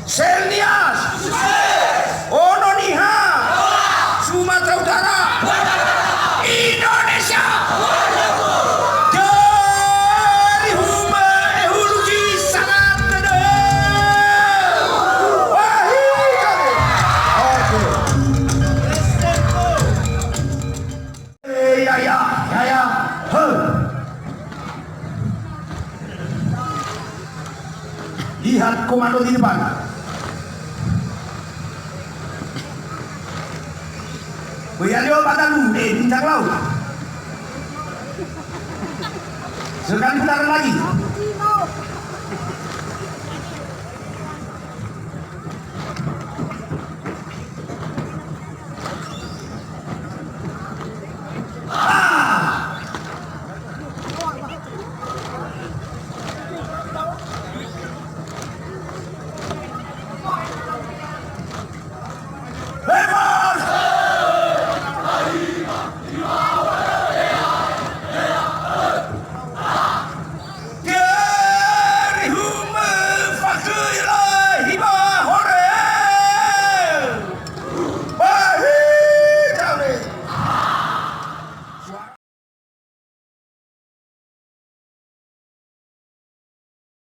Selnias, Ononiha, Sumatera Utara, Indonesia. Dari Hulugi sangat lihat komando di depan. Boyalio Patalu, bintang laut. Sekali putaran lagi.